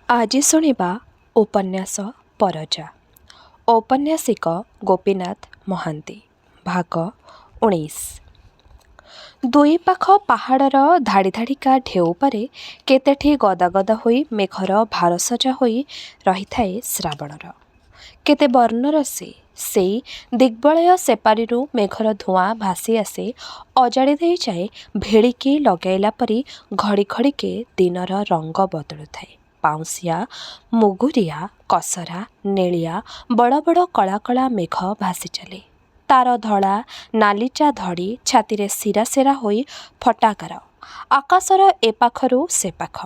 ଆଜି ଶୁଣିବା ଉପନ୍ୟାସ ପରଜା। ଔପନ୍ୟାସିକ ଗୋପୀନାଥ ମହାନ୍ତି। ଭାଗ 19। ଦୁଇ ପାଖ ପାହାଡ଼ର ଧାଡ଼ି ଧାଡ଼ିକା ଢେଉ ଉପରେ କେତେଠି ଗଦା ଗଦା ହୋଇ ମେଘର ଭାରସଜା ହୋଇ ରହିଥାଏ ଶ୍ରାବଣର। କେତେ ବର୍ଣ୍ଣର ସେଇ ଦିଗ୍ବଳୟ ସେପାରିରୁ ମେଘର ଧୂଆଁ ଭାସି ଆସେ, ଅଜାଡ଼ି ଦେଇଯାଏ। ଭେଳିକି ଲଗାଇଲା ପରି ଘଡ଼ି ଘଡ଼ିକେ ଦିନର ରଙ୍ଗ ବଦଳୁଥାଏ। ପାଉଁଶିଆ, ମୁଗୁରିଆ, କସରା, ନେଳିଆ ବଡ଼ ବଡ଼ କଳା କଳା ମେଘ ଭାସି ଚାଲେ। ତାର ଧଳା ନାଲିଚା ଧଡ଼ି ଛାତିରେ ଶିରା ଶିରା ହୋଇ ଫଟାକାର। ଆକାଶର ଏ ପାଖରୁ ସେ ପାଖ।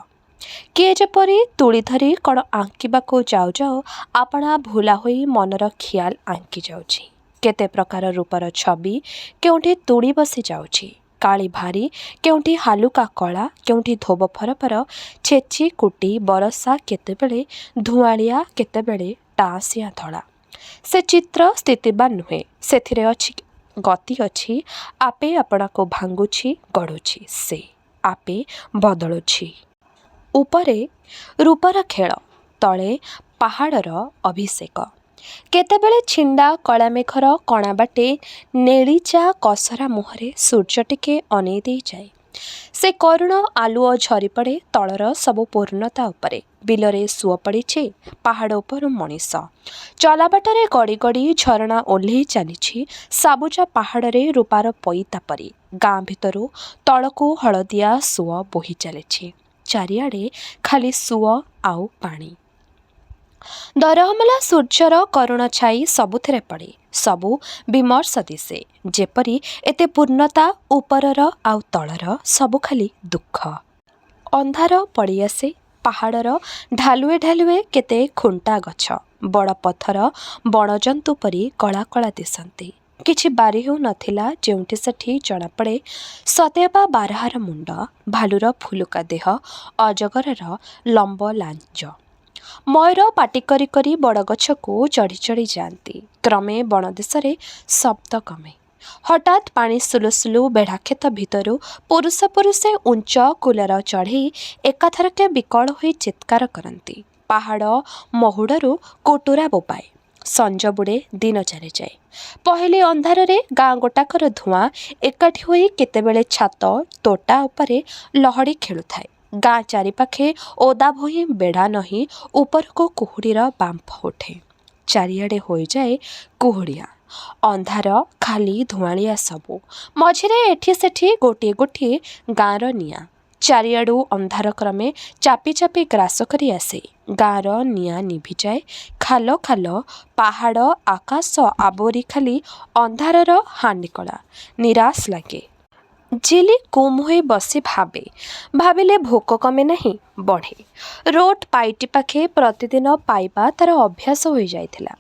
କିଏ ଯେପରି ତୁଳି ଧରି କ'ଣ ଆଙ୍କିବାକୁ ଯାଉ ଯାଉ ଆପଣା ଭୁଲା ହୋଇ ମନର ଖିଆଲ ଆଙ୍କି ଯାଉଛି। କେତେ ପ୍ରକାର ରୂପର ଛବି କେଉଁଠି ତୁଡ଼ି ବସି ଯାଉଛି। କାଳି ଭାରି କେଉଁଠି ହାଲୁକା କଳା, କେଉଁଠି ଧୋବ ଫରଫର ଛେଚି କୁଟି ବରଷା, କେତେବେଳେ ଧୂଆଳିଆ, କେତେବେଳେ ଟାଁସିଆ ଧଳା। ସେ ଚିତ୍ର ସ୍ଥିତିବାନ ନୁହେଁ। ସେଥିରେ ଅଛି ଗତି ଅଛି। ଆପେ ଆପଣାକୁ ଭାଙ୍ଗୁଛି, ଗଢ଼ୁଛି। ସେ ଆପେ ବଦଳୁଛି। ଉପରେ ରୂପର ଖେଳ, ତଳେ ପାହାଡ଼ର ଅଭିଷେକ। କେତେବେଳେ ଛିଣ୍ଡା କଳାମେଘର କଣା ବାଟେ ନେଳିଚା କସରା ମୁହଁରେ ସୂର୍ଯ୍ୟ ଟିକେ ଅନେଇ ଦେଇଯାଏ। ସେ କରୁଣ ଆଲୁଅ ଝରିପଡ଼େ ତଳର ସବୁ ପୂର୍ଣ୍ଣତା ଉପରେ। ବିଲରେ ସୁଅ ପଡ଼ିଛି, ପାହାଡ଼ ଉପରୁ ମଣିଷ ଚଲାବାଟରେ ଗଡ଼ି ଗଡ଼ି ଝରଣା ଓହ୍ଲେଇ ଚାଲିଛି ସବୁଜ ପାହାଡ଼ରେ ରୂପାର ପଇତା ପରି। ଗାଁ ଭିତରୁ ତଳକୁ ହଳଦିଆ ସୁଅ ବୋହି ଚାଲିଛି। ଚାରିଆଡ଼େ ଖାଲି ସୁଅ ଆଉ ପାଣି। ଦରହମଲା ସୂର୍ଯ୍ୟର କରୁଣ ଛାଇ ସବୁଥିରେ ପଡ଼େ। ସବୁ ବିମର୍ଷ ଦିଶେ। ଯେପରି ଏତେ ପୂର୍ଣ୍ଣତା ଉପରର ଆଉ ତଳର ସବୁ ଖାଲି ଦୁଃଖ। ଅନ୍ଧାର ପଡ଼ିଆସେ। ପାହାଡ଼ର ଢାଲୁଏ ଢାଲୁଏ କେତେ ଖୁଣ୍ଟା ଗଛ ବଡ଼ ପଥର ବଣଜନ୍ତୁ ପରି କଳା କଳା ଦିଶନ୍ତି। କିଛି ବାରି ହେଉ ନଥିଲା ଯେଉଁଠି ସେଠି ଜଣାପଡ଼େ ସତେଅବା ବାରହାର ମୁଣ୍ଡ, ଭାଲୁର ଫୁଲୁକା ଦେହ, ଅଜଗରର ଲମ୍ବ ଲାଞ୍ଜ। ମୟୂର ପାଟି କରି କରି ବଡ଼ଗଛକୁ ଚଢ଼ି ଚଢ଼ି ଯାଆନ୍ତି। କ୍ରମେ ବଣଦେଶରେ ଶବ୍ଦ କମେ। ହଠାତ୍ ପାଣି ସୁଲୁସୁଲୁ ବେଢ଼ାକ୍ଷେତ ଭିତରୁ ପୁରୁଷ ପୁରୁଷେ ଉଞ୍ଚ କୁଲାର ଚଢ଼େଇ ଏକାଥରକେ ବିକଳ ହୋଇ ଚିତ୍କାର କରନ୍ତି। ପାହାଡ଼ ମହୁଡ଼ରୁ କୋଟୁରା ବୋବାଏ। ସଞ୍ଜ ବୁଡ଼େ, ଦିନ ଚାଲିଯାଏ। ପହିଲି ଅନ୍ଧାରରେ ଗାଁ ଗୋଟାକର ଧୂଆଁ ଏକାଠି ହୋଇ କେତେବେଳେ ଛାତ ତୋଟା ଉପରେ ଲହଡ଼ି ଖେଳୁଥାଏ। ଗାଁ ଚାରିପାଖେ ଓଦା ଭୂଇଁ ବେଢ଼ା ନହିଁ ଉପରକୁ କୁହୁଡ଼ିର ବାମ୍ଫ ଉଠେ। ଚାରିଆଡ଼େ ହୋଇଯାଏ କୁହୁଡ଼ିଆ। ଅନ୍ଧାର, ଖାଲି ଧୂଆଁଳିଆ ସବୁ। ମଝିରେ ଏଠି ସେଠି ଗୋଟିଏ ଗୋଟିଏ ଗାଁର ନିଆଁ। ଚାରିଆଡ଼ୁ ଅନ୍ଧାର କ୍ରମେ ଚାପି ଚାପି ଗ୍ରାସ କରି ଆସେ। ଗାଁର ନିଆଁ ନିଭିଯାଏ। ଖାଲ ଖାଲ ପାହାଡ଼ ଆକାଶ ଆବୋରି ଖାଲି ଅନ୍ଧାରର ହାଣ୍ଡିକଳା। ନିରାଶ ଲାଗେ। ଝିଲି ଗୁମ୍ ହୋଇ ବସି ଭାବେ। ଭାବିଲେ ଭୋକ କମେ ନାହିଁ, ବଢ଼େ। ରୋଟ ପାଇଟି ପାଖେ ପ୍ରତିଦିନ ପାଇବା ତାର ଅଭ୍ୟାସ ହୋଇଯାଇଥିଲା।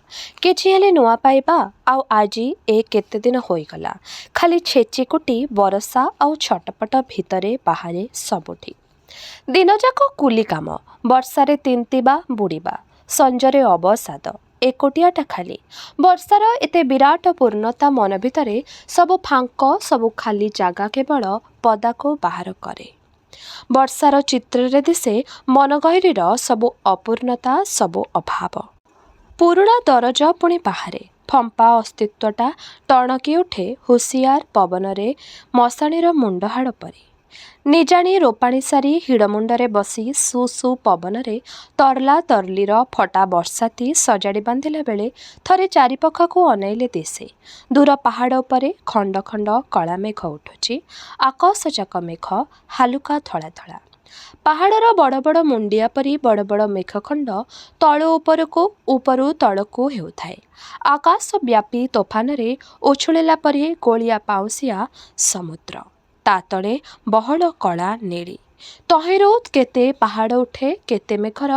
କିଛି ହେଲେ ନୂଆ ପାଇବା। ଆଉ ଆଜି ଏ କେତେଦିନ ହୋଇଗଲା ଖାଲି ଛେଚି କୁଟି ବରଷା ଆଉ ଛଟପଟ ଭିତରେ ବାହାରେ ସବୁଠି। ଦିନଯାକ କୁଲି କାମ, ବର୍ଷାରେ ତିନ୍ତିବା ବୁଡ଼ିବା, ସଞ୍ଜରେ ଅବସାଦ। ଏକୁଟିଆଟା ଖାଲି। ବର୍ଷାର ଏତେ ବିରାଟ ପୂର୍ଣ୍ଣତା ମନ ଭିତରେ ସବୁ ଫାଙ୍କ, ସବୁ ଖାଲି ଜାଗା କେବଳ ପଦାକୁ ବାହାର କରେ। ବର୍ଷାର ଚିତ୍ରରେ ଦିଶେ ମନଗହୀରର ସବୁ ଅପୂର୍ଣ୍ଣତା, ସବୁ ଅଭାବ। ପୁରୁଣା ଦରଜ ପୁଣି ବାହାରେ। ଫମ୍ପା ଅସ୍ତିତ୍ୱଟା ଟଣକି ଉଠେ ହୁସିଆର ପବନରେ ମଶାଣିର ମୁଣ୍ଡହାଡ଼ ପରି। ନିଜାଣି ରୋପାଣି ସାରି ହିଡ଼ମୁଣ୍ଡରେ ବସି ସୁ ସୁ ପବନରେ ତରଲା ତରଲିର ଫଟା ବର୍ଷାତି ସଜାଡ଼ି ବାନ୍ଧିଲା ବେଳେ ଥରେ ଚାରିପାଖକୁ ଅନାଇଲେ ଦିଶେ ଦୂର ପାହାଡ଼ ଉପରେ ଖଣ୍ଡ ଖଣ୍ଡ କଳା ମେଘ ଉଠୁଛି। ଆକାଶଯାକ ମେଘ, ହାଲୁକା ଧଳା ଧଳା। ପାହାଡ଼ର ବଡ଼ ବଡ଼ ମୁଣ୍ଡିଆ ପରି ବଡ଼ ବଡ଼ ମେଘଖଣ୍ଡ ତଳୁ ଉପରକୁ, ଉପରୁ ତଳକୁ ହେଉଥାଏ। ଆକାଶ ବ୍ୟାପୀ ତୋଫାନରେ ଉଛୁଳିଲା ପରି ଗୋଳିଆ ପାଉଁଶିଆ ସମୁଦ୍ର। ତା ତଳେ ବହଳ କଳା ନେଳି। ତହିଁରୁ କେତେ ପାହାଡ଼ ଉଠେ, କେତେ ମେଘର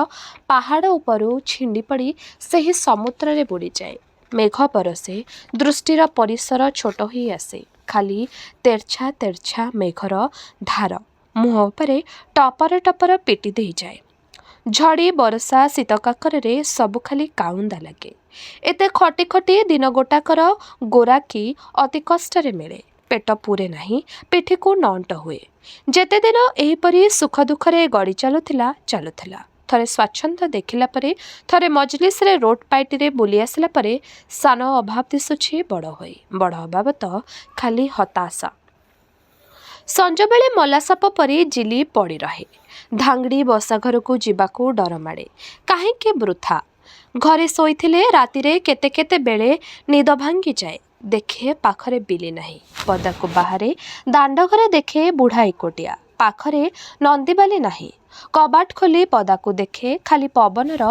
ପାହାଡ଼ ଉପରୁ ଛିଣ୍ଡି ପଡ଼ି ସେହି ସମୁଦ୍ରରେ ବୁଡ଼ିଯାଏ। ମେଘ ବରଷେ, ଦୃଷ୍ଟିର ପରିସର ଛୋଟ ହୋଇ ଆସେ। ଖାଲି ତେର୍ଛା ତେର୍ଛା ମେଘର ଧାର ମୁହଁ ଉପରେ ଟପର ଟପର ପିଟି ଦେଇଯାଏ। ଝଡ଼ି ବରଷା ଶୀତ କାକରରେ ସବୁ ଖାଲି କାଉନ୍ଦା ଲାଗେ। ଏତେ ଖଟି ଖଟି ଦିନ ଗୋଟାକର ଗୋରାକି ଅତି କଷ୍ଟରେ ମିଳେ। ପେଟ ପୂରେ ନାହିଁ, ପିଠିକୁ ନଅଣ୍ଟ ହୁଏ। ଯେତେଦିନ ଏହିପରି ସୁଖ ଦୁଃଖରେ ଗଡ଼ି ଚାଲୁଥିଲା ଚାଲୁଥିଲା। ଥରେ ସ୍ୱାଚ୍ଛନ୍ଦ୍ୟ ଦେଖିଲା ପରେ, ଥରେ ମଜଲିସରେ ରୋଟ୍ ପାଇଟିରେ ବୁଲି ଆସିଲା ପରେ ସାନ ଅଭାବ ଦିଶୁଛି ବଡ଼ ହୋଇ। ବଡ଼ ଅଭାବ ତ ଖାଲି ହତାଶା। ସଞ୍ଜବେଳେ ମଲାସାପ ପରି ଜିଲି ପଡ଼ି ରହେ। ଧାଙ୍ଗଡ଼ି ବସାଘରକୁ ଯିବାକୁ ଡର ମାଡ଼େ। କାହିଁକି ବୃଥା? ଘରେ ଶୋଇଥିଲେ ରାତିରେ କେତେ କେତେ ବେଳେ ନିଦ ଭାଙ୍ଗିଯାଏ। ଦେଖେ ପାଖରେ ବିଲି ନାହିଁ। ପଦାକୁ ବାହାରେ ଦାଣ୍ଡଘରେ ଦେଖେ ବୁଢ଼ା ଏକୁଟିଆ। ପାଖରେ ନନ୍ଦିବାଲି ନାହିଁ। କବାଟ ଖୋଲି ପଦାକୁ ଦେଖେ ଖାଲି ପବନର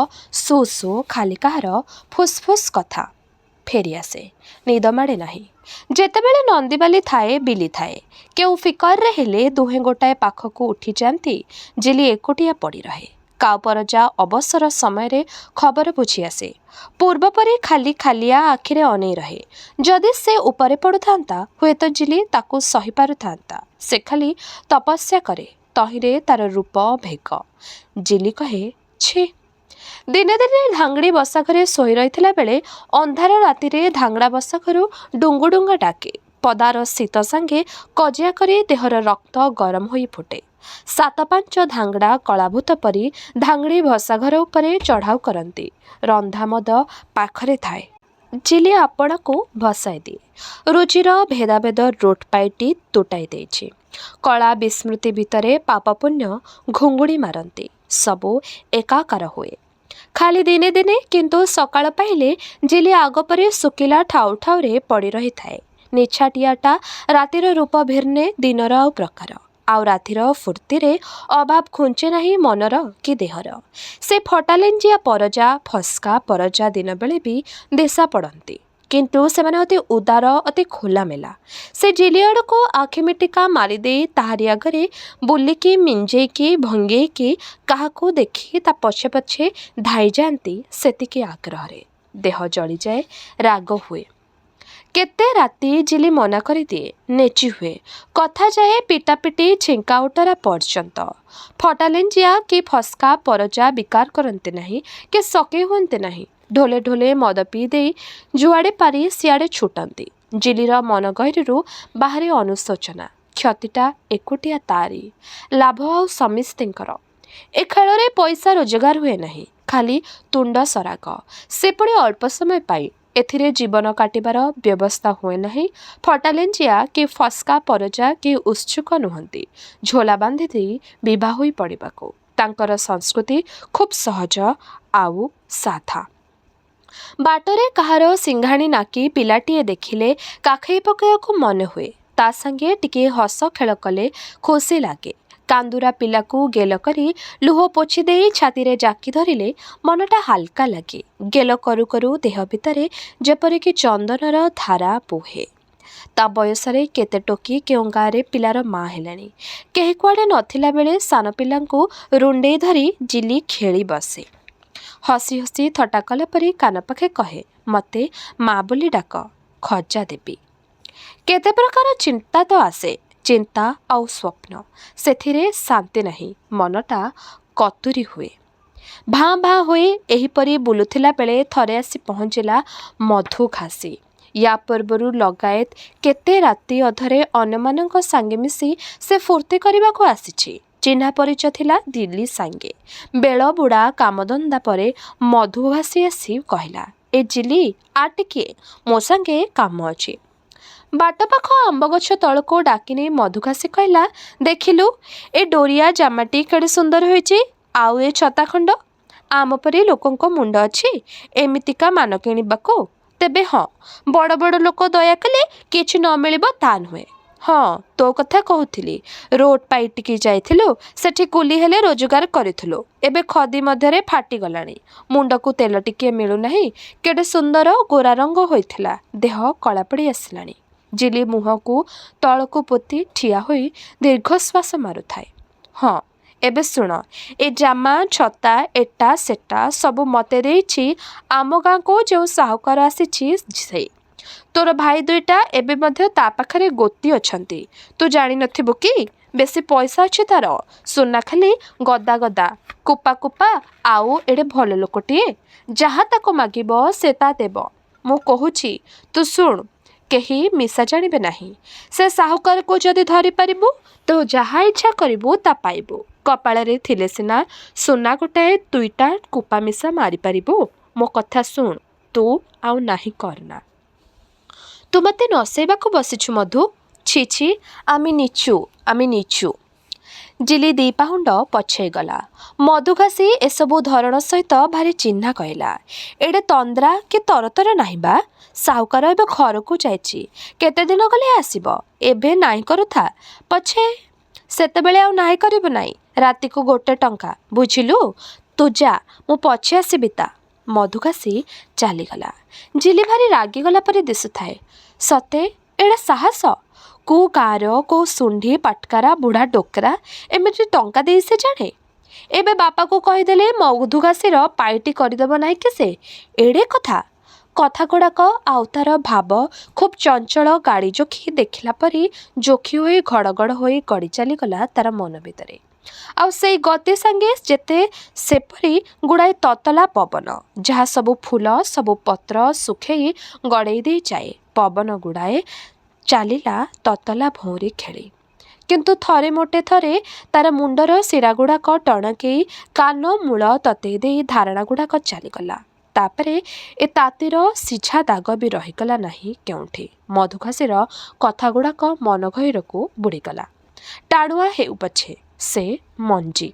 ସୁ ସୁ, ଖାଲି କାହାର ଫୁସ୍ଫୁସ୍ କଥା। ଫେରିଆସେ। ନିଦ ମାଡ଼େ ନାହିଁ। ଯେତେବେଳେ ନନ୍ଦିବାଲି ଥାଏ, ବିଲି ଥାଏ। କେଉଁ ଫିକରରେ ହେଲେ ଦୁହେଁ ଗୋଟାଏ ପାଖକୁ ଉଠିଯାଆନ୍ତି। ଜିଲି ଏକୁଟିଆ ପଡ଼ି ରହେ। କାଉପରଜା ଅବସର ସମୟରେ ଖବର ବୁଝି ଆସେ। ପୂର୍ବ ପରି ଖାଲି ଖାଲିଆ ଆଖିରେ ଅନେଇ ରହେ। ଯଦି ସେ ଉପରେ ପଡ଼ୁଥାନ୍ତା, ହୁଏତ ଜିଲି ତାକୁ ସହିପାରୁଥାନ୍ତା। ସେ ଖାଲି ତପସ୍ୟା କରେ। ତହିଁରେ ତାର ରୂପ ଭେଗ। ଜିଲି କହେ, ଛି। ଦିନେ ଦିନେ ଧାଙ୍ଗଡ଼ି ବସାଘରେ ଶୋଇ ରହିଥିଲା ବେଳେ ଅନ୍ଧାର ରାତିରେ ଧାଙ୍ଗଡ଼ା ବସାଘରୁ ଡୁଙ୍ଗୁଡୁଙ୍ଗା ଡାକେ। ପଦାର ଶୀତ ସାଙ୍ଗେ କଜିଆ କରି ଦେହର ରକ୍ତ ଗରମ ହୋଇ ଫୁଟେ। 7-5 ଧାଙ୍ଗଡ଼ା କଳାଭୂତ ପରି ଧାଙ୍ଗଡ଼ି ଭସାଘର ଉପରେ ଚଢ଼ାଉ କରନ୍ତି। ରନ୍ଧା ମଦ ପାଖରେ ଥାଏ। ଜିଲି ଆପଣାକୁ ଭସାଇ ଦିଏ। ରୁଚିର ଭେଦାଭେଦ ରୋଟ୍ ପାଇଟି ତୁଟାଇ ଦେଇଛି। କଳା ବିସ୍ମୃତି ଭିତରେ ପାପ ପୁଣ୍ୟ ଘୁଙ୍ଗୁଡ଼ି ମାରନ୍ତି। ସବୁ ଏକାକାର ହୁଏ। ଖାଲି ଦିନେ ଦିନେ। କିନ୍ତୁ ସକାଳ ପାଇଲେ ଜିଲି ଆଗ ପରି ଶୁଖିଲା ଠାଉ ଠାଉରେ ପଡ଼ି ରହିଥାଏ। ନିଛାଟିଆଟା ରାତିର ରୂପ ଭିର୍ନେ ଦିନର ଆଉ ପ୍ରକାର। ଆଉ ରାତିର ଫୁର୍ତ୍ତିରେ ଅଭାବ ଘୁଞ୍ଚେ ନାହିଁ ମନର କି ଦେହର। ସେ ଫଟାଲେଞ୍ଜିଆ ପରଜା, ଫସ୍କା ପରଜା ଦିନବେଳେ ବି ଦିଶା ପଡ଼ନ୍ତି। କିନ୍ତୁ ସେମାନେ ଅତି ଉଦାର, ଅତି ଖୋଲାମେଲା। ସେ ଜିଲି ଆଡ଼କୁ ଆଖିମିଟିକା ମାରିଦେଇ ତାହାରି ଆଗରେ ବୁଲିକି, ମିଞ୍ଜେଇକି, ଭଙ୍ଗେଇକି କାହାକୁ ଦେଖି ତା ପଛେ ପଛେ ଧାଇଯାଆନ୍ତି ସେତିକି ଆଗ୍ରହରେ। ଦେହ ଜଳିଯାଏ, ରାଗ ହୁଏ। କେତେ ରାତି ଜିଲି ମନା କରିଦିଏ, ନେଚି ହୁଏ। କଥା ଯାଏ ପିଟାପିଟି ଛିଙ୍କାଉଟରା ପର୍ଯ୍ୟନ୍ତ। ଫଟାଲେଞ୍ଜିଆ କି ଫସ୍କା ପରଜା ବିକାର କରନ୍ତି ନାହିଁ କି ସକେଇ ହୁଅନ୍ତି ନାହିଁ। ଢୋଲେ ଢୋଲେ ମଦ ପିଇ ଦେଇ ଯୁଆଡ଼େ ପାରି ସିଆଡ଼େ ଛୁଟନ୍ତି। ଜିଲିର ମନ ଗହୀରରୁ ବାହାରେ ଅନୁଶୋଚନା। କ୍ଷତିଟା ଏକୁଟିଆ ତାରି। ଲାଭ ଆଉ ସମିସ୍ତିଙ୍କର। ଏ ଖେଳରେ ପଇସା ରୋଜଗାର ହୁଏ ନାହିଁ। ଖାଲି ତୁଣ୍ଡ ସରାଗ। ସେ ପୁଣି ଅଳ୍ପ ସମୟ ପାଇଁ। ଏଥିରେ ଜୀବନ କାଟିବାର ବ୍ୟବସ୍ଥା ହୁଏ ନାହିଁ। ଫଟାଲେଞ୍ଜିଆ କି ଫସ୍କା ପରଜା କି ଉତ୍ସୁକ ନୁହନ୍ତି ଝୋଲା ବାନ୍ଧି ଦେଇ ବିଭା ହୋଇ ପଡ଼ିବାକୁ। ତାଙ୍କର ସଂସ୍କୃତି ଖୁବ୍ ସହଜ ଆଉ ସାଧା। ବାଟରେ କାହାର ସିଂଘାଣୀ ନାକି ପିଲାଟିଏ ଦେଖିଲେ କାଖେଇ ପକାଇବାକୁ ମନେ ହୁଏ। ତା ସାଙ୍ଗେ ଟିକିଏ ହସ ଖେଳ କଲେ ଖୁସି ଲାଗେ। କାନ୍ଦୁରା ପିଲାକୁ ଗେଲ କରି ଲୁହ ପୋଛି ଦେଇ ଛାତିରେ ଜାକି ଧରିଲେ ମନଟା ହାଲକା ଲାଗେ। ଗେଲ କରୁ କରୁ ଦେହ ଭିତରେ ଯେପରିକି ଚନ୍ଦନର ଧାରା ବୋହେ। ତା ବୟସରେ କେତେ ଟୋକୀ କେଉଁ ଗାଁରେ ପିଲାର ମା ହେଲାଣି। କେହି କୁଆଡ଼େ ନଥିଲା ବେଳେ ସାନ ପିଲାଙ୍କୁ ରୁଣ୍ଡେଇ ଧରି ଜିଲି ଖେଳି ବସେ। ହସି ହସି ଥଟ୍ଟା କଲା ପରି କାନ ପାଖେ କହେ, ମତେ ମା ବୋଲି ଡାକ, ଖଜା ଦେବି। କେତେ ପ୍ରକାର ଚିନ୍ତା ତ ଆସେ। ଚିନ୍ତା ଆଉ ସ୍ୱପ୍ନ। ସେଥିରେ ଶାନ୍ତି ନାହିଁ। ମନଟା କତୁରୀ ହୁଏ। ଭାଁ ଭାଁ ହୋଇ ଏହିପରି ବୁଲୁଥିଲା ବେଳେ ଥରେ ଆସି ପହଞ୍ଚିଲା ମଧୁଘାସି। ୟା ପୂର୍ବରୁ ଲଗାଏତ କେତେ ରାତି ଅଧରେ ଅନ୍ୟମାନଙ୍କ ସାଙ୍ଗେ ମିଶି ସେ ଫୁର୍ତ୍ତି କରିବାକୁ ଆସିଛି। ଚିହ୍ନା ପରିଚୟ ଥିଲା ଦିଲ୍ଲୀ ସାଙ୍ଗେ। ବେଳ ବୁଡ଼ା କାମଧନ୍ଦା ପରେ ମଧୁଘାସି ଆସି କହିଲା, ଏ ଜିଲି ଆ ଟିକିଏ, ମୋ ସାଙ୍ଗେ କାମ ଅଛି। ବାଟ ପାଖ ଆମ୍ବଗଛ ତଳକୁ ଡାକି ନେଇ ମଧୁଘାସି କହିଲା, ଦେଖିଲୁ ଏ ଡୋରିଆ ଜାମାଟି କେଡ଼େ ସୁନ୍ଦର ହୋଇଛି। ଆଉ ଏ ଛତା ଖଣ୍ଡ। ଆମ ପରି ଲୋକଙ୍କ ମୁଣ୍ଡ ଅଛି ଏମିତିକା ମାନ କିଣିବାକୁ? ତେବେ ହଁ, ବଡ଼ ବଡ଼ ଲୋକ ଦୟା କଲେ କିଛି ନ ମିଳିବ ତା ନୁହେଁ। ହଁ, ତୋ କଥା କହୁଥିଲି। ରୋଟ୍ ପାଇଟିକି ଯାଇଥିଲୁ, ସେଠି କୁଲି ହେଲେ ରୋଜଗାର କରିଥିଲୁ। ଏବେ ଖଦି ମଧ୍ୟରେ ଫାଟିଗଲାଣି। ମୁଣ୍ଡକୁ ତେଲ ଟିକିଏ ମିଳୁନାହିଁ। କେଡ଼େ ସୁନ୍ଦର ଗୋରା ରଙ୍ଗ ହୋଇଥିଲା, ଦେହ କଳା ପଡ଼ି ଆସିଲାଣି। ଜିଲି ମୁହଁକୁ ତଳକୁ ପୋତି ଠିଆ ହୋଇ ଦୀର୍ଘଶ୍ୱାସ ମାରୁଥାଏ। ହଁ, ଏବେ ଶୁଣ, ଏ ଜାମା, ଛତା, ଏଟା ସେଟା ସବୁ ମତେ ଦେଇଛି ଆମ ଗାଁକୁ ଯେଉଁ ସାହୁକାର ଆସିଛି ସେ। ତୋର ଭାଇ ଦୁଇଟା ଏବେ ମଧ୍ୟ ତା ପାଖରେ ଗୋତି ଅଛନ୍ତି। ତୁ ଜାଣିନଥିବୁ କି? ବେଶୀ ପଇସା ଅଛି ତାର। ସୁନା ଖାଲି ଗଦା ଗଦା, କୁପା କୁପା। ଆଉ ଏଡ଼େ ଭଲ ଲୋକଟିଏ। ଯାହା ତାକୁ ମାଗିବ ସେ ତା ଦେବ। ମୁଁ କହୁଛି, ତୁ ଶୁଣ, କେହି ମିଶା ଜାଣିବେ ନାହିଁ। ସେ ସାହୁକାରକୁ ଯଦି ଧରିପାରିବୁ, ତୁ ଯାହା ଇଚ୍ଛା କରିବୁ ତା ପାଇବୁ। କପାଳରେ ଥିଲେ ସିନା ସୁନା ଗୋଟାଏ ଦୁଇଟା କୁପା ମିଶା ମାରିପାରିବୁ। ମୋ କଥା ଶୁଣ, ତୁ ଆଉ ନାହିଁ କରନା। ତୁ ମୋତେ ନସେଇବାକୁ ବସିଛୁ ମଧୁ। ଛି ଛି, ଆମେ ନିଚୁ। ଜିଲି 2 ପାହୁଣ୍ଡ ପଛେଇ ଗଲା। ମଧୁଘାସି ଏସବୁ ଧରଣ ସହିତ ଭାରି ଚିହ୍ନା କହିଲା। ଏଡ଼େ ତନ୍ଦ୍ରା କି ତରତର ନାହିଁ ବା। ସାହୁକାର ଏବେ ଘରକୁ ଯାଇଛି, କେତେଦିନ ଗଲେ ଆସିବ। ଏବେ ନାହିଁ କରୁଥା, ପଛେ ସେତେବେଳେ ଆଉ ନାହିଁ କରିବୁ ନାହିଁ। ରାତିକୁ 1 ଟଙ୍କା, ବୁଝିଲୁ। ତୁ ଯା, ମୁଁ ପଛେ ଆସିବି ତା। ମଧୁଘାସି ଚାଲିଗଲା। ଜିଲି ଭାରି ରାଗିଗଲା ପରି ଦିଶୁଥାଏ। ସତେ ଏଡ଼େ ସାହସ! କୋଉ ଗାଁର କୋଉ ଶୁଣ୍ଢି ପାଟକାରା ବୁଢ଼ା ଡୋକରା ଏମିତି ଟଙ୍କା ଦେଇ ସେ ଜାଣେ। ଏବେ ବାପାକୁ କହିଦେଲେ ମଧୁଘାସିର ପାଇଟି କରିଦେବ ନାହିଁ କି ସେ। ଏଡ଼େ କଥାଗୁଡ଼ାକ ଆଉ ତାର ଭାବ ଖୁବ୍ ଚଞ୍ଚଳ ଗାଡ଼ି ଜୋଖି ଦେଖିଲା ପରି ଜୋଖି ହୋଇ ଘଡ଼ଘଡ଼ ହୋଇ ଗଡ଼ି ଚାଲିଗଲା ତାର ମନ ଭିତରେ। ଆଉ ସେଇ ଗତି ସାଙ୍ଗେ ଯେତେ ସେପରି ଗୁଡ଼ାଏ ତତଲା ପବନ, ଯାହା ସବୁ ଫୁଲ ସବୁ ପତ୍ର ଶୁଖେଇ ଗଡ଼େଇ ଦେଇ ଯାଏ। ପବନ ଗୁଡ଼ାଏ ଚାଲିଲା ତତଲା ଭଉଁରୀ ଖେଳି। କିନ୍ତୁ ଥରେ ତାର ମୁଣ୍ଡର ଶିରାଗୁଡ଼ାକ ଟଣକେଇ କାନ ମୂଳ ତତେଇ ଦେଇ ଧାରଣାଗୁଡ଼ାକ ଚାଲିଗଲା। ତାପରେ ଏ ତାତିର ସିଝା ଦାଗ ବି ରହିଗଲା ନାହିଁ କେଉଁଠି। ମଧୁଘାସିର କଥାଗୁଡ଼ାକ ମନ ଗହୀରକୁ ବୁଡ଼ିଗଲା। ଟାଣୁଆ ହେଉ ପଛେ ସେ ମଞ୍ଜି।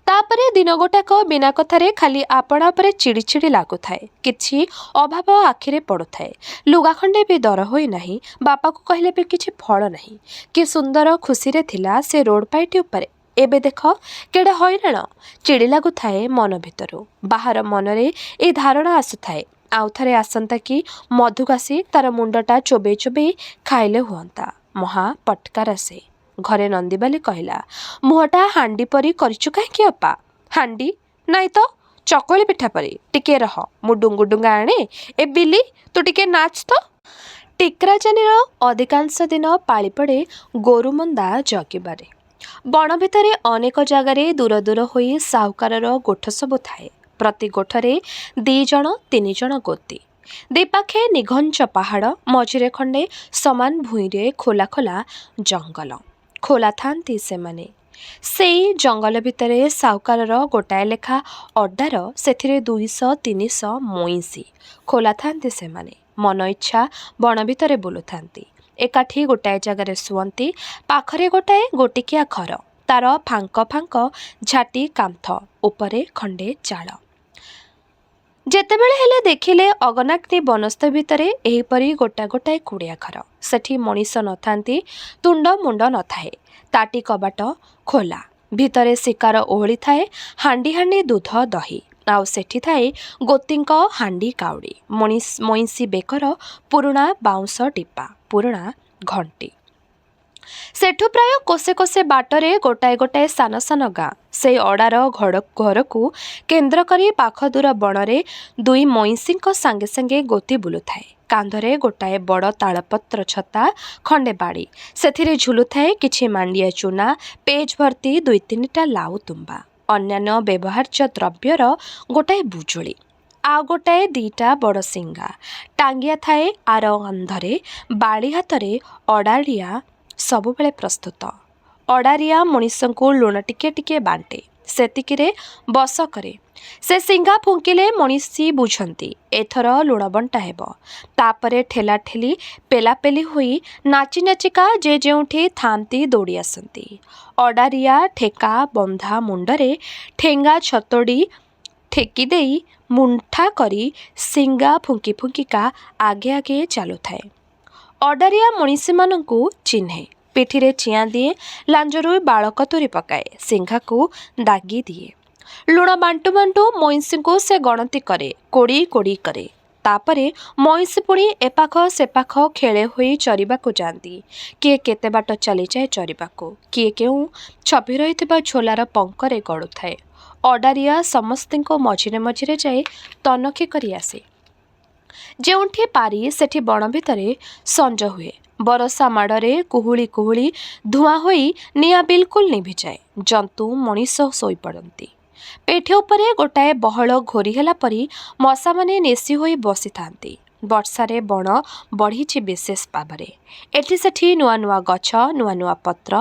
ତାପରେ ଦିନ ଗୋଟାକ ବିନା କଥାରେ ଖାଲି ଆପଣା ଉପରେ ଚିଡ଼ି ଚିଡ଼ି ଲାଗୁଥାଏ। କିଛି ଅଭାବ ଆଖିରେ ପଡ଼ୁଥାଏ। ଲୁଗା ଖଣ୍ଡେ ବି ଦର ହୋଇ ନାହିଁ। ବାପାକୁ କହିଲେ ବି କିଛି ଫଳ ନାହିଁ। କି ସୁନ୍ଦର ଖୁସିରେ ଥିଲା ସେ ରୋଡ଼ ପାଇଟି ଉପରେ। ଏବେ ଦେଖ କେଡ଼େ ହଇରାଣ। ଚିଡ଼ି ଲାଗୁଥାଏ ମନ ଭିତରୁ। ବାହାର ମନରେ ଏ ଧାରଣା ଆସୁଥାଏ, ଆଉ ଥରେ ଆସନ୍ତା କି ମଧୁଘାସି ତାର ମୁଣ୍ଡଟା ଚୋବେଇ ଖାଇଲେ ହୁଅନ୍ତା। ମହା ପଟକାର ସେ। ଘରେ ନନ୍ଦିବାଲି କହିଲା, ମୁହଁଟା ହାଣ୍ଡି ପରି କରିଛୁ କାହିଁକି ଅପା? ହାଣ୍ଡି ନାଇଁ ତ, ଚକୁଳି ପିଠା ପରି। ଟିକେ ରହ, ମୁଁ ଡୁଙ୍ଗୁଡୁଙ୍ଗା ଆଣେ। ଏ ବିଲି, ତୁ ଟିକେ ନାଚ ତ। ଟିକରାଜାନିର ଅଧିକାଂଶ ଦିନ ପାଳି ପଡ଼େ ଗୋରୁମନ୍ଦା ଜଗିବାରେ। ବଣ ଭିତରେ ଅନେକ ଜାଗାରେ ଦୂର ହୋଇ ସାହୁକାରର ଗୋଠ ସବୁ ଥାଏ। ପ୍ରତି ଗୋଠରେ 2 ଜଣ 3 ଜଣ ଗୋତି। 2 ପାଖେ ନିଘଞ୍ଚ ପାହାଡ଼, ମଝିରେ ଖଣ୍ଡେ ସମାନ ଭୂଇଁରେ ଖୋଲା ଜଙ୍ଗଲ। ଖୋଲା ଥାନ୍ତି ସେମାନେ। ସେଇ ଜଙ୍ଗଲ ଭିତରେ ସାହୁକାରର ଗୋଟାଏ ଲେଖା ଅଡ୍ଡାର, ସେଥିରେ 200-300 ମଇଁଷି। ଖୋଲା ଥାନ୍ତି ସେମାନେ। ମନ ଇଚ୍ଛା ବଣ ଭିତରେ ବୁଲୁଥାନ୍ତି। ଏକାଠି ଗୋଟାଏ ଜାଗାରେ ଶୁଅନ୍ତି। ପାଖରେ ଗୋଟାଏ ଗୋଟିକିଆ ଘର, ତାର ଫାଙ୍କ ଝାଟି କାନ୍ଥ, ଉପରେ ଖଣ୍ଡେ ଚାଳ। ଯେତେବେଳେ ହେଲେ ଦେଖିଲେ ଅଗନାଗ୍ନି ବନସ୍ତ ଭିତରେ ଏହିପରି ଗୋଟାଏ କୁଡ଼ିଆ ଘର। ସେଠି ମଣିଷ ନଥାନ୍ତି, ତୁଣ୍ଡ ମୁଣ୍ଡ ନଥାଏ। ତାଟି କବାଟ ଖୋଲା। ଭିତରେ ଶିକାର ଓହଳିଥାଏ। ହାଣ୍ଡି ଦୁଧ ଦହି। ଆଉ ସେଠି ଥାଏ ଗୋତିଙ୍କ ହାଣ୍ଡି କାଉଡ଼ି, ମଇଁଷି ବେକର ପୁରୁଣା ବାଉଁଶ ଟିପା, ପୁରୁଣା ଘଣ୍ଟି। ସେଠୁ ପ୍ରାୟ କୋଶେ ବାଟରେ ଗୋଟାଏ ସାନ ଗାଁ। ସେଇ ଅଡ଼ାର ଘରକୁ କେନ୍ଦ୍ର କରି ପାଖ ଦୂର ବଣରେ 2 ମଇଁଷିଙ୍କ ସାଙ୍ଗେ ଗୋତି ବୁଲୁଥାଏ। କାନ୍ଧରେ ଗୋଟାଏ ବଡ଼ ତାଳପତ୍ର ଛତା, ଖଣ୍ଡେ ବାଡ଼ି। ସେଥିରେ ଝୁଲୁଥାଏ କିଛି ମାଣ୍ଡିଆ ଚୂନା, ପେଜ ଭର୍ତ୍ତି 2-3ଟା ଲାଉ ତୁମ୍ବା, ଅନ୍ୟାନ୍ୟ ବ୍ୟବହାର୍ଯ୍ୟ ଦ୍ରବ୍ୟର ଗୋଟାଏ ବୁଜୁଳି। ଆଉ ଗୋଟାଏ 2ଟା ବଡ଼ ଶିଙ୍ଗା ଟାଙ୍ଗିଆ ଥାଏ ଆର କାନ୍ଧରେ। ବାଡ଼ି ହାତରେ ଅଡ଼ାରିଆ ସବୁବେଳେ ପ୍ରସ୍ତୁତ। ଅଡ଼ାରିଆ ମଣିଷଙ୍କୁ ଲୁଣ ଟିକେ ବାଣ୍ଟେ, ସେତିକିରେ ବସ କରେ। ସେ ଶିଙ୍ଗା ଫୁଙ୍କିଲେ ମଣିଷି ବୁଝନ୍ତି ଏଥର ଲୁଣ ବଣ୍ଟା ହେବ। ତାପରେ ଠେଲାଠେଲି ପେଲାପେଲି ହୋଇ ନାଚିକା ଯେ ଯେଉଁଠି ଥାନ୍ତି ଦୌଡ଼ି ଆସନ୍ତି। ଅଡ଼ାରିଆ ଠେକା ବନ୍ଧା ମୁଣ୍ଡରେ ଠେଙ୍ଗା ଛତୋଡ଼ି ଠେକି ଦେଇ ମୁଠା କରି ଶିଙ୍ଗା ଫୁଙ୍କିକା ଆଗେ ଚାଲୁଥାଏ। ଅଡ଼ାରିଆ ମଣିଷମାନଙ୍କୁ ଚିହ୍ନେ। ପିଠିରେ ଚିଆଁ ଦିଏ, ଲାଞ୍ଜରୁ ବାଳ କତୁରି ପକାଏ, ଶିଙ୍ଘାକୁ ଦାଗି ଦିଏ। ଲୁଣ ବାଣ୍ଟୁ ମଇଁଷିଙ୍କୁ ସେ ଗଣତି କରେ, କୋଡ଼ି କରେ। ତାପରେ ମଇଁଷି ପୁଣି ଏପାଖ ସେପାଖ ଖେଳେ ହୋଇ ଚରିବାକୁ ଯାଆନ୍ତି। କିଏ କେତେ ବାଟ ଚାଲିଯାଏ ଚରିବାକୁ, କିଏ କେଉଁ ଛପି ରହିଥିବା ଝୋଲାର ପଙ୍କରେ ଗଡ଼ୁଥାଏ। ଅଡ଼ାରିଆ ସମସ୍ତଙ୍କ ମଝିରେ ଯାଇ ତନଖି କରି ଆସେ। ଯେଉଁଠି ପାରି ସେଠି ବଣ ଭିତରେ ସଞ୍ଜ ହୁଏ। ବରଷା ମାଡ଼ରେ କୁହୁଳି ଧୂଆଁ ହୋଇ ନିଆଁ ବିଲକୁଲ ନିଭିଯାଏ। ଜନ୍ତୁ ମଣିଷ ଶୋଇପଡ଼ନ୍ତି। ପେଠ ଉପରେ ଗୋଟାଏ ବହଳ ଘୋରି ହେଲା ପରି ମଶାମାନେ ନେଶି ହୋଇ ବସିଥାନ୍ତି। ବର୍ଷାରେ ବଣ ବଢ଼ିଛି ବିଶେଷ ଭାବରେ। ଏଠି ସେଠି ନୂଆ ନୂଆ ଗଛ, ନୂଆ ନୂଆ ପତ୍ର,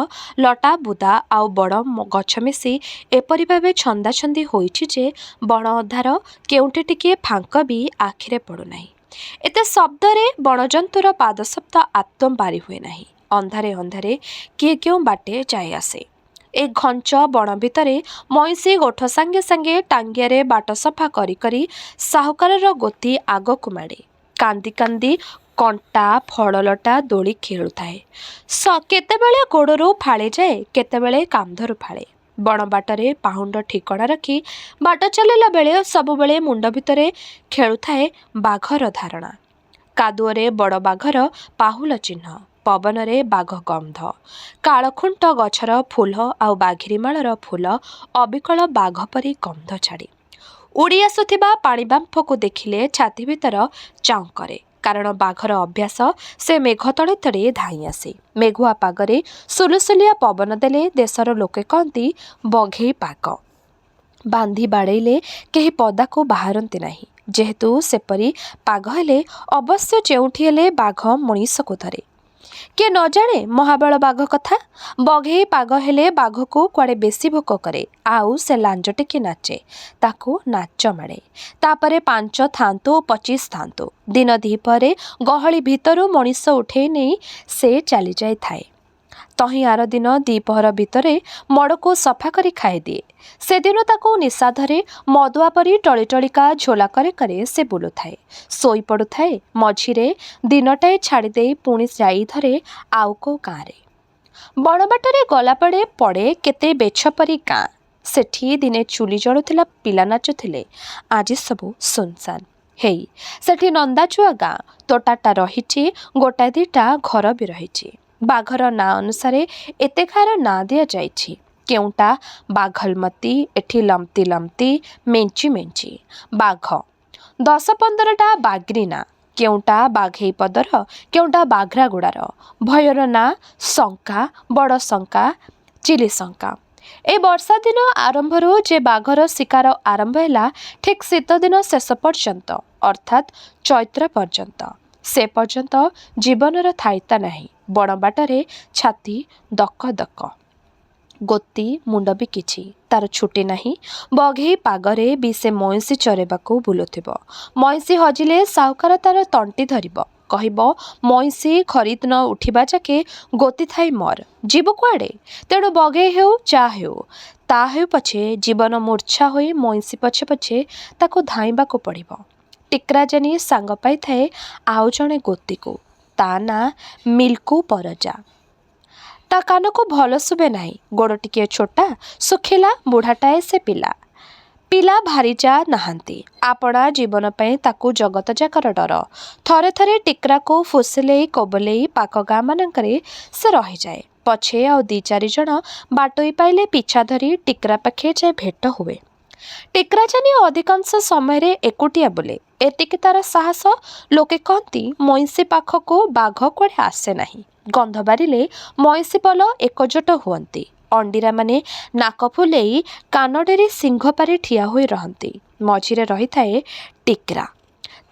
ଲଟା ବୁଦା ଆଉ ବଡ଼ ଗଛ ମିଶି ଏପରି ଭାବେ ଛନ୍ଦାଛନ୍ଦି ହୋଇଛି ଯେ ବଣ ଅଧାର କେଉଁଠି ଟିକିଏ ଫାଙ୍କ ବି ଆଖିରେ ପଡ଼ୁନାହିଁ। ଏତେ ଶବ୍ଦରେ ବଣଜନ୍ତୁର ପାଦଶବ୍ଦ ଆଦୌ ବାରି ହୁଏ ନାହିଁ। ଅନ୍ଧାରେ ଅନ୍ଧାରେ କିଏ କେଉଁ ବାଟେ ଯାଇ ଆସେ। ଏ ଘଞ୍ଚ ବଣ ଭିତରେ ମଇଁଷି ଗୋଠ ସାଙ୍ଗେ ସାଙ୍ଗେ ଟାଙ୍ଗିଆରେ ବାଟ ସଫା କରି କରି ସାହୁକାରର ଗୋତି ଆଗକୁ ମାଡ଼େ। କାନ୍ଦି କାନ୍ଦି କଣ୍ଟା ଫଳଲଟା ଦୋଳି ଖେଳୁଥାଏ। କେତେବେଳେ ଗୋଡ଼ରୁ ଫାଳିଯାଏ, କେତେବେଳେ କାନ୍ଧରୁ ଫାଳେ। ବଣ ବାଟରେ ପାହୁଣ୍ଡ ଠିକଣା ରଖି ବାଟ ଚାଲିଲା ବେଳେ ସବୁବେଳେ ମୁଣ୍ଡ ଭିତରେ ଖେଳୁଥାଏ ବାଘର ଧାରଣା। କାଦୁଅରେ ବଡ଼ ବାଘର ପାହୁଲ ଚିହ୍ନ, ପବନରେ ବାଘ ଗନ୍ଧ, କାଳଖୁଣ୍ଟ ଗଛର ଫୁଲ ଆଉ ବାଘିରିମାଳର ଫୁଲ ଅବିକଳ ବାଘ ପରି ଗନ୍ଧ ଛାଡ଼ି। ଉଡ଼ି ଆସୁଥିବା ପାଣିବାମ୍ଫକୁ ଦେଖିଲେ ଛାତି ଭିତର ଚାଉଁ କରେ। କାରଣ ବାଘର ଅଭ୍ୟାସ, ସେ ମେଘ ତଳେ ତଳେ ଧାଇଁ ଆସେ। ମେଘୁଆ ପାଗରେ ସୁଲୁସୁଲିଆ ପବନ ଦେଲେ ଦେଶର ଲୋକେ କହନ୍ତି ବଘେଇ ପାଗ। ବାନ୍ଧି ବାଡ଼େଇଲେ କେହି ପଦାକୁ ବାହାରନ୍ତି ନାହିଁ। ଯେହେତୁ ସେପରି ପାଗ ହେଲେ ଅବଶ୍ୟ ଯେଉଁଠି ହେଲେ ବାଘ ମଣିଷକୁ ଧରେ। କିଏ ନ ଜାଣେ ମହାବଳ ବାଘ କଥା? ବଘେଇ ପାଗ ହେଲେ ବାଘକୁ କୁଆଡ଼େ ବେଶୀ ଭୋକ କରେ, ଆଉ ସେ ଲାଞ୍ଜ ଟେକି ନାଚେ। ତାକୁ ନାଚ ମାଡ଼େ। ତାପରେ 5 ଥାନ୍ତୁ 25 ଥାନ୍ତୁ, ଦିନ ଦିପହରେ ଗହଳି ଭିତରୁ ମଣିଷ ଉଠେଇ ନେଇ ସେ ଚାଲି ଯାଇଥାଏ। ତହିଁ ଆର ଦିନ ଦିପହର ଭିତରେ ମଡ଼କୁ ସଫା କରି ଖାଇଦିଏ। ସେଦିନ ତାକୁ ନିଶା ଧରେ। ମଦୁଆ ପରି ଟଳି ଟଳିକା ଝୋଲା କରେ କରେ ସେ ବୁଲୁଥାଏ, ଶୋଇ ପଡ଼ୁଥାଏ। ମଝିରେ ଦିନଟାଏ ଛାଡ଼ିଦେଇ ପୁଣି ଯାଇ ଧରେ ଆଉ କେଉଁ ଗାଁରେ। ବଣବାଟରେ ଗଲାବେଳେ ପଡ଼େ କେତେ ବେଛ ପରି ଗାଁ। ସେଠି ଦିନେ ଚୁଲି ଜଳୁଥିଲା, ପିଲା ନାଚୁଥିଲେ। ଆଜି ସବୁ ସୁନସାନ। ହେଇ ସେଠି ନନ୍ଦାଚୁଆ ଗାଁ। ତୋଟାଟା ରହିଛି, ଗୋଟାଏ ଦିଟା ଘର ବି ରହିଛି। ବାଘର ନାଁ ଅନୁସାରେ ଏତେ ଗାଁର ନାଁ ଦିଆଯାଇଛି। କେଉଁଟା ବାଘଲମତି, ଏଠି ଲମ୍ତି ଲମ୍ତି, ମେଞ୍ଚି ମେଞ୍ଚି। ବାଘ 10-15ଟା ବାଗ୍ରି ନାଁ। କେଉଁଟା ବାଘେଇ ପଦର, କେଉଁଟା ବାଘ୍ରାଗୁଡ଼ାର। ଭୟର ନାଁ ଶଙ୍କା, ବଡ଼ ଶଙ୍କା, ଚିଲି ଶଙ୍କା। ଏ ବର୍ଷା ଦିନ ଆରମ୍ଭରୁ ଯେ ବାଘର ଶିକାର ଆରମ୍ଭ ହେଲା, ଠିକ୍ ଶୀତଦିନ ଶେଷ ପର୍ଯ୍ୟନ୍ତ, ଅର୍ଥାତ୍ ଚୈତ୍ର ପର୍ଯ୍ୟନ୍ତ। ସେ ପର୍ଯ୍ୟନ୍ତ ଜୀବନର ଥାଇତା ନାହିଁ। ବଣବାଟରେ ଛାତି ଦକ ଦକ। ଗୋତି ମୁଣ୍ଡ ବି କିଛି ତାର ଛୁଟି ନାହିଁ। ବଘେଇ ପାଗରେ ବି ସେ ମଇଁଷି ଚରେବାକୁ ବୁଲୁଥିବ। ମଇଁଷି ହଜିଲେ ସାହୁକାର ତାର ତଣ୍ଟି ଧରିବ, କହିବ ମଇଁଷି ଖରିଦ ନ ଉଠିବା ଯାକେ ଗୋତି ଥାଇ ମର, ଯିବୁ କୁଆଡ଼େ? ତେଣୁ ବଘେଇ ହେଉ ଯା ହେଉ, ତା ହେଉ ପଛେ ଜୀବନ ମୂର୍ଚ୍ଛା ହୋଇ ମଇଁଷି ପଛେ ପଛେ ତାକୁ ଧାଇଁବାକୁ ପଡ଼ିବ। ଟିକ୍ରାଜାନି ସାଙ୍ଗ ପାଇଥାଏ ଆଉ ଜଣେ ଗୋତିକୁ। ତା ନାଁ ମିଲ୍କୁ ପରଜା। ତା କାନକୁ ଭଲ ଶୁଭେ ନାହିଁ। ଗୋଡ଼ ଟିକିଏ ଛୋଟା, ଶୁଖିଲା, ବୁଢ଼ାଟାଏ ସେ ପିଲା। ପିଲା ଭାରି ଯା ନାହାନ୍ତି। ଆପଣା ଜୀବନ ପାଇଁ ତାକୁ ଜଗତ ଯାକର ଡର। ଥରେ ଥରେ ଟିକ୍ରାକୁ ଫୁସିଲେଇ କୋବଲେଇ ପାଖ ଗାଁମାନଙ୍କରେ ସେ ରହିଯାଏ। ପଛେ ଆଉ 2-4 ଜଣ ବାଟୋଇ ପାଇଲେ ପିଛା ଧରି ଟିକ୍ରା ପାଖେ ଯାଇ ଭେଟ ହୁଏ। ଟିକ୍ରାଜାନି ଅଧିକାଂଶ ସମୟରେ ଏକୁଟିଆ ବୁଲେ। ଏତିକି ତାର ସାହସ। ଲୋକେ କହନ୍ତି ମଇଁଷି ପାଖକୁ ବାଘ କୁଆଡ଼େ ଆସେ ନାହିଁ। ଗନ୍ଧ ବାରିଲେ ମଇଁଷି ପଲ ଏକଜୋଟ ହୁଅନ୍ତି। ଅଣ୍ଡିରାମାନେ ନାକ ଫୁଲେଇ କାନ ଡେରି ସିଂହ ପାରି ଠିଆ ହୋଇ ରହନ୍ତି। ମଝିରେ ରହିଥାଏ ଟିକ୍ରା।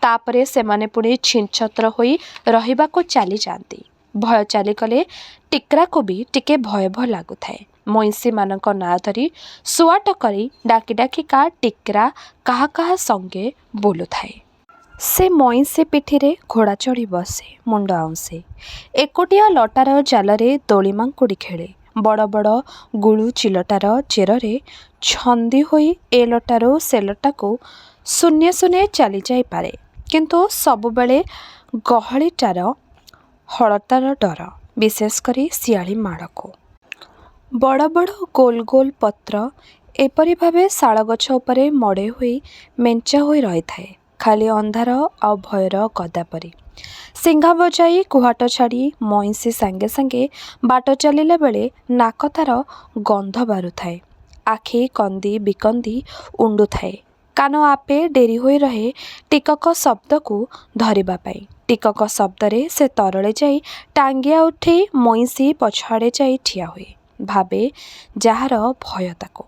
ତାପରେ ସେମାନେ ପୁଣି ଛିନଛତ୍ର ହୋଇ ରହିବାକୁ ଚାଲିଯାଆନ୍ତି। ଭୟ ଚାଲିଗଲେ ଟିକ୍ରାକୁ ବି ଟିକେ ଭୟ ଭୟ ଲାଗୁଥାଏ। ମଇଁଷିମାନଙ୍କ ନାଁ ଧରି ସୁଆଟ କରି ଡାକି ଡାକିକା ଟିକ୍ରା କାହା କାହା ସଙ୍ଗେ ବୁଲୁଥାଏ। ସେ ମଇଁଷି ପିଠିରେ ଘୋଡ଼ା ଚଢ଼ି ବସେ, ମୁଣ୍ଡ ଆଉଁସେ। ଏକୁଟିଆ ଲଟାର ଜାଲରେ ଦୋଳି ମାଙ୍କୁଡ଼ି ଖେଳେ। ବଡ଼ ବଡ଼ ଗୁଳୁ ଚିଲଟାର ଚେରରେ ଛନ୍ଦି ହୋଇ ଏ ଲଟାରୁ ସେ ଲଟାକୁ ଶୂନ୍ୟେ ଶୂନ୍ୟେ ଚାଲି ଯାଇପାରେ। କିନ୍ତୁ ସବୁବେଳେ ଗହଳିଟାର ହଳଟାର ଡର, ବିଶେଷ କରି ଶିଆଳି ମାଡ଼କୁ। ବଡ଼ ବଡ଼ ଗୋଲ ଗୋଲ ପତ୍ର ଏପରି ଭାବେ ଶାଳଗଛ ଉପରେ ମଡ଼େଇ ହୋଇ ମେଞ୍ଚା ହୋଇ ରହିଥାଏ, ଖାଲି ଅନ୍ଧାର ଆଉ ଭୟର ଗଦା ପରି। ସିଂଘା ବଜାଇ କୁହାଟ ଛାଡ଼ି ମଇଁଷି ସାଙ୍ଗେ ସାଙ୍ଗେ ବାଟ ଚାଲିଲା ବେଳେ ନାକ ତାର ଗନ୍ଧ ବାରୁଥାଏ। ଆଖି କନ୍ଦି ବିକନ୍ଦି ଉଣ୍ଡୁଥାଏ। କାନ ଆପେ ଡେରି ହୋଇ ରହେ ଟିକକ ଶବ୍ଦକୁ ଧରିବା ପାଇଁ। ଟିକକ ଶବ୍ଦରେ ସେ ତରଳେ ଯାଇ ଟାଙ୍ଗିଆ ଉଠେଇ ମଇଁଷି ପଛଆଡ଼େ ଯାଇ ଠିଆ ହୁଏ। ଭାବେ ଯାହାର ଭୟ ତାକୁ।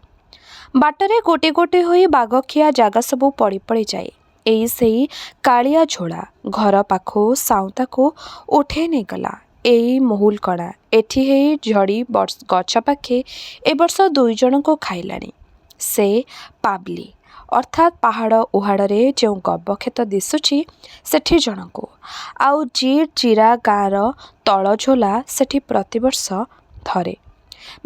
ବାଟରେ ଗୋଟି ଗୋଟି ହୋଇ ବାଘଖିଆ ଜାଗା ସବୁ ପଡ଼ି ପଡ଼ି ଯାଏ। ଏଇ ସେଇ କାଳିଆ ଝୋଳା ଘର ପାଖୁ ସାଉଁତାକୁ ଉଠେଇ ନେଇଗଲା। ଏଇ ମହୁଲ କଣା ଏଠି ହେଇ ଝଡ଼ି ଗଛ ପାଖେ ଏ ବର୍ଷ 2 ଜଣଙ୍କୁ ଖାଇଲାଣି। ସେ ପାବ୍ଲି ଅର୍ଥାତ୍ ପାହାଡ଼ ଉହାଡ଼ରେ ଯେଉଁ ଗବକ୍ଷେତ ଦିଶୁଛି ସେଠି ଜଣଙ୍କୁ। ଆଉ ଚିରା ଗାଁର ତଳଝୋଲା ସେଠି ପ୍ରତିବର୍ଷ ଧରେ।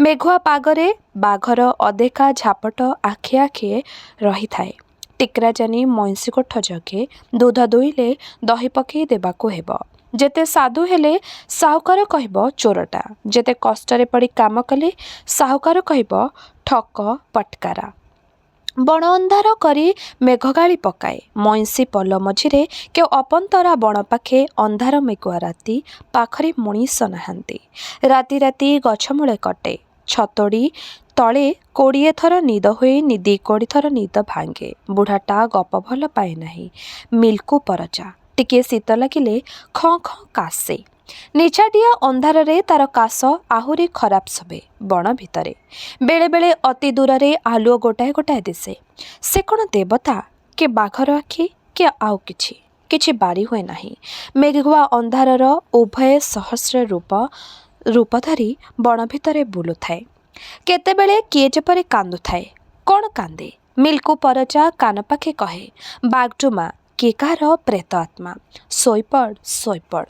ମେଘୁଆ ପାଗରେ ବାଘର ଅଦେଖା ଝାପଟ ଆଖି ଆଖିଏ ରହିଥାଏ। ଟିକ୍ରାଜାନି ମଇଁଷି କୋଠ ଜଗେ। ଦୁଧ ଦୁଇଲେ ଦହି ପକେଇ ଦେବାକୁ ହେବ। ଯେତେ ସାଧୁ ହେଲେ ସାହୁକାର କହିବ ଚୋରଟା। ଯେତେ କଷ୍ଟରେ ପଡ଼ି କାମ କଲେ ସାହୁକାର କହିବ ଠକ ପଟକାରା। ବଣ ଅନ୍ଧାର କରି ମେଘ ଗାଳି ପକାଏ। ମଇଁଷି ପଲ ମଝିରେ କେଉଁ ଅପନ୍ତରା ବଣ ପାଖେ ଅନ୍ଧାର ମେଘୁଆ ରାତି ପାଖରେ ମଣିଷ ନାହାନ୍ତି। ରାତି ରାତି ଗଛମୂଳେ କଟେ। ଛତୋଡ଼ି ତଳେ 20 ଥର ନିଦ ହୋଇ 2 ଥର ନିଦ ଭାଙ୍ଗେ। ବୁଢ଼ାଟା ଗପ ଭଲ ପାଏ ନାହିଁ। ମିଲ୍କୁ ପରଜା। ଟିକିଏ ଶୀତ ଲାଗିଲେ ଖଁ ଖଁ କାଶେ। ନିଛାଟିଆ ଅନ୍ଧାରରେ ତାର କାଶ ଆହୁରି ଖରାପ ଶୁଭେ। ବଣ ଭିତରେ ବେଳେବେଳେ ଅତି ଦୂରରେ ଆଲୁଅ ଗୋଟାଏ ଗୋଟାଏ ଦିଶେ। ସେ କ'ଣ ଦେବତା କି ବାଘର ଆଖି କି ଆଉ କିଛି? କିଛି ବାରି ହୁଏ ନାହିଁ। ମେଘୁଆ ଅନ୍ଧାରର ଉଭୟ ସହସ୍ର ରୂପ ଧରି ବଣ ଭିତରେ ବୁଲୁଥାଏ। କେତେବେଳେ କିଏ ଯେପରି କାନ୍ଦୁଥାଏ। କ'ଣ କାନ୍ଦେ? ମିଲ୍କୁ ପରଜା କାନ ପାଖେ କହେ, ବାଗ୍ଡୁମା କିଏ କାହାର ପ୍ରେତ ଆତ୍ମା। ଶୋଇପଡ଼ ଶୋଇପଡ଼।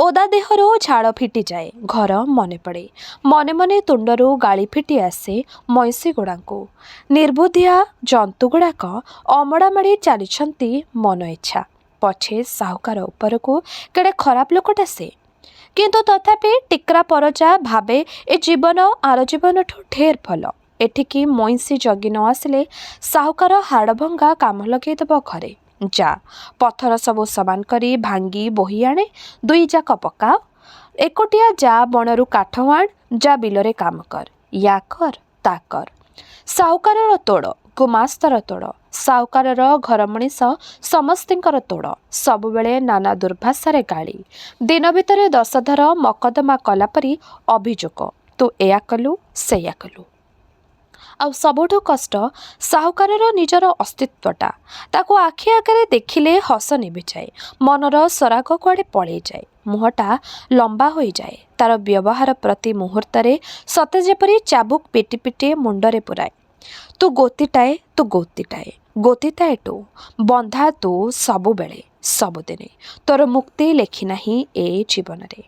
ଓଦା ଦେହରୁ ଝାଳ ଫିଟିଯାଏ। ଘର ମନେ ପଡ଼େ। ମନେ ମନେ ତୁଣ୍ଡରୁ ଗାଳି ଫିଟି ଆସେ ମଇଁଷିଗୁଡ଼ାଙ୍କୁ। ନିର୍ବୁଦ୍ଧିଆ ଜନ୍ତୁଗୁଡ଼ାକ ଅମଡ଼ା ମାଡ଼ି ଚାଲିଛନ୍ତି ମନ ଇଚ୍ଛା। ପଛେ ସାହୁକାର ଉପରକୁ କେଡ଼େ ଖରାପ ଲୋକଟା ସେ। କିନ୍ତୁ ତଥାପି ଟିକ୍ରା ପରଜା ଭାବେ ଏ ଜୀବନ ଆର ଜୀବନଠୁ ଢେର ଭଲ। ଏଠିକି ମଇଁଷି ଜଗି ନ ଆସିଲେ ସାହୁକାର ହାଡ଼ଭଙ୍ଗା କାମ ଲଗେଇଦେବ ଘରେ। ଯା ପଥର ସବୁ ସମାନ କରି ଭାଙ୍ଗି ବୋହି ଆଣେ। 2 ଯାକ ପକାଅ। ଏକୁଟିଆ ଯା ବଣରୁ କାଠ ଆଣ। ଯା ବିଲରେ କାମ କର। ୟା କର ତା କର। ସାହୁକାରର ତୋଡ଼ ଗୁମାସ୍ତର ତୋଡ଼। ସାହୁକାରର ଘର ମଣିଷ ସମସ୍ତିଙ୍କର ତୋଡ଼। ସବୁବେଳେ ନାନା ଦୁର୍ଭାଷାରେ ଗାଳି। ଦିନ ଭିତରେ 10 ଥର ମକଦ୍ଦମା କଲା ପରି ଅଭିଯୋଗ। ତୁ ଏୟା କଲୁ ସେଇୟା କଲୁ। ଆଉ ସବୁଠୁ କଷ୍ଟ ସାହୁକାରର ନିଜର ଅସ୍ତିତ୍ୱଟା। ତାକୁ ଆଖି ଆଗରେ ଦେଖିଲେ ହସ ନିଭିଯାଏ। ମନର ସରାଗ କୁଆଡ଼େ ପଳେଇଯାଏ। ମୁହଁଟା ଲମ୍ବା ହୋଇଯାଏ। ତାର ବ୍ୟବହାର ପ୍ରତି ମୁହୂର୍ତ୍ତରେ ସତେ ଯେପରି ଚାବୁକ ପିଟି ପିଟି ମୁଣ୍ଡରେ ପୁରାଏ। ତୁ ଗୋତିଟାଏ ତୁ ଗୋତିଟାଏ ଗୋତିଟାଏ ଟୁ ବନ୍ଧା ତୁ ସବୁବେଳେ ସବୁଦିନେ। ତୋର ମୁକ୍ତି ଲେଖି ନାହିଁ ଏ ଜୀବନରେ।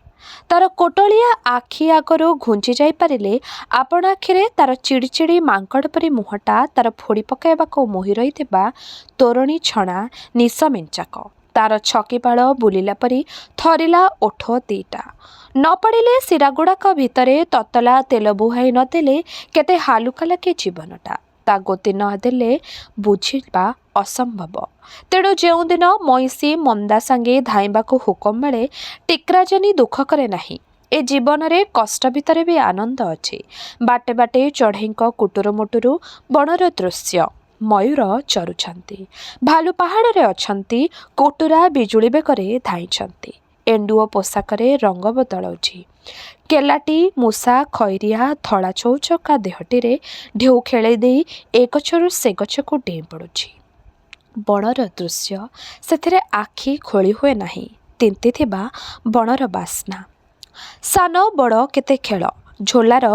ତାର କୋଟଳିଆ ଆଖି ଆଗରୁ ଘୁଞ୍ଚି ଯାଇପାରିଲେ ଆପଣ ଆଖିରେ ତାର ଚିଡ଼ି ଚିଡ଼ି ମାଙ୍କଡ଼ ପରି ମୁହଁଟା, ତାର ଫୋଡ଼ି ପକାଇବାକୁ ମୋହି ରହିଥିବା ତୋରଣୀ ଛଣା ନିଶ ମେଞ୍ଚାକ, ତାର ଛକିବାଳ ବୁଲିଲା ପରି ଥରିଲା ଓଠ 2ଟା। ନ ପଡ଼ିଲେ ଶିରାଗୁଡ଼ାକ ଭିତରେ ତତଲା ତେଲ ବୁହାଇ ନ ଦେଲେ କେତେ ହାଲୁକା ଲାଗେ ଜୀବନଟା। ତା ଗୋତି ନ ଦେଲେ ବୁଝିବା ଅସମ୍ଭବ। ତେଣୁ ଯେଉଁଦିନ ମଇଁଷି ମନ୍ଦା ସାଙ୍ଗେ ଧାଇଁବାକୁ ହୁକୁମ ମିଳେ ଟିକ୍ରାଜାନି ଦୁଃଖ କରେ ନାହିଁ। ଏ ଜୀବନରେ କଷ୍ଟ ଭିତରେ ବି ଆନନ୍ଦ ଅଛି। ବାଟେ ବାଟେ ଚଢ଼େଇଙ୍କ କୁଟୁରୁ ମୁଟୁରୁ ବଣର ଦୃଶ୍ୟ। ମୟୂର ଚରୁଛନ୍ତି। ଭାଲୁ ପାହାଡ଼ରେ ଅଛନ୍ତି। କୁଟୁରା ବିଜୁଳି ବେଗରେ ଧାଇଁଛନ୍ତି। ଏଣ୍ଡୁଅ ପୋଷାକରେ ରଙ୍ଗ ବଦଳାଉଛି। କେଲାଟି ମୂଷା ଖଇରିଆ ଧଳା ଚୌଚକା ଦେହଟିରେ ଢେଉ ଖେଳେଇ ଦେଇ ଏ ଗଛରୁ ସେ ଗଛକୁ ଡେଇଁ ପଡ଼ୁଛି। ବଣର ଦୃଶ୍ୟ, ସେଥିରେ ଆଖି ଖୋଳି ହୁଏ ନାହିଁ। ତିନ୍ତିଥିବା ବଣର ବାସ୍ନା। ସାନ ବଡ଼ କେତେ ଖେଳ। ଝୋଲାର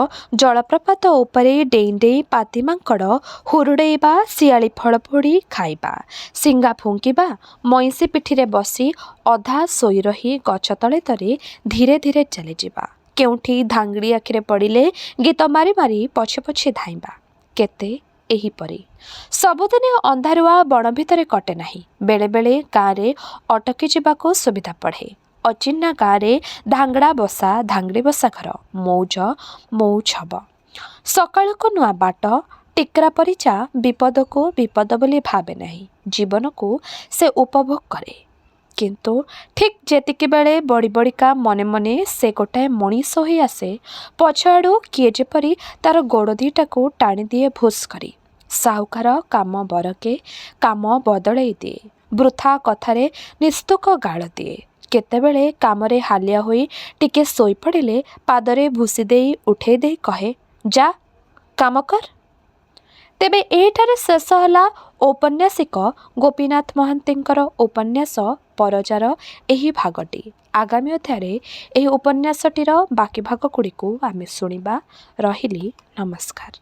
ଜଳପ୍ରପାତ ଉପରେ ଡେଇଁ ଡେଇଁ ପାତି ମାଙ୍କଡ଼ ହୁରୁଡ଼େଇବା, ଶିଆଳି ଫଳ ପୋଡ଼ି ଖାଇବା, ଶିଙ୍ଗା ଫୁଙ୍କିବା, ମଇଁଷି ପିଠିରେ ବସି ଅଧା ଶୋଇ ରହି ଗଛ ତଳେ ତଳେ ଧୀରେ ଧୀରେ ଚାଲିଯିବା, କେଉଁଠି ଧାଙ୍ଗଡ଼ି ଆଖିରେ ପଡ଼ିଲେ ଗୀତ ମାରି ମାରି ପଛେ ପଛେ ଧାଇଁବା। କେତେ ଏହିପରି। ସବୁଦିନେ ଅନ୍ଧାରୁଆ ବଣ ଭିତରେ କଟେ ନାହିଁ। ବେଳେବେଳେ ଗାଁରେ ଅଟକି ଯିବାକୁ ସୁବିଧା ପଡ଼େ। ଅଚିହ୍ନା ଗାଁରେ ଧାଙ୍ଗଡ଼ା ବସା ଧାଙ୍ଗଡ଼ି ବସା ଘର। ମଉଜ ମଉଛବ। ସକାଳକୁ ନୂଆ ବାଟ। ଟିକ୍ରା ପରିଚା ବିପଦକୁ ବିପଦ ବୋଲି ଭାବେ ନାହିଁ। ଜୀବନକୁ ସେ ଉପଭୋଗ କରେ। କିନ୍ତୁ ଠିକ୍ ଯେତିକିବେଳେ ବଡ଼ି ବଡ଼ିକା ମନେ ମନେ ସେ ଗୋଟାଏ ମଣିଷ ହୋଇ ଆସେ, ପଛଆଡ଼ୁ କିଏ ଯେପରି ତାର ଗୋଡ଼ 2ଟାକୁ ଟାଣି ଦିଏ ଭୁସ୍ କରି। ସାହୁକାର କାମ ବରକେ କାମ ବଦଳେଇ ଦିଏ। ବୃଥା କଥାରେ ନିସ୍ତୁକ ଗାଳ ଦିଏ। କେତେବେଳେ କାମରେ ହାଲିଆ ହୋଇ ଟିକେ ଶୋଇପଡ଼ିଲେ ପାଦରେ ଭୁସି ଦେଇ ଉଠେଇ ଦେଇ କହେ, ଯା କାମ କର। ତେବେ ଏହିଠାରେ ଶେଷ ହେଲା ଔପନ୍ୟାସିକ ଗୋପୀନାଥ ମହାନ୍ତିଙ୍କର ଉପନ୍ୟାସ ପରଜାର ଏହି ଭାଗଟି। ଆଗାମୀ ଅଧ୍ୟାୟରେ ଏହି ଉପନ୍ୟାସଟିର ବାକି ଭାଗ ଗୁଡ଼ିକୁ ଆମେ ଶୁଣିବା। ରହିଲି, ନମସ୍କାର।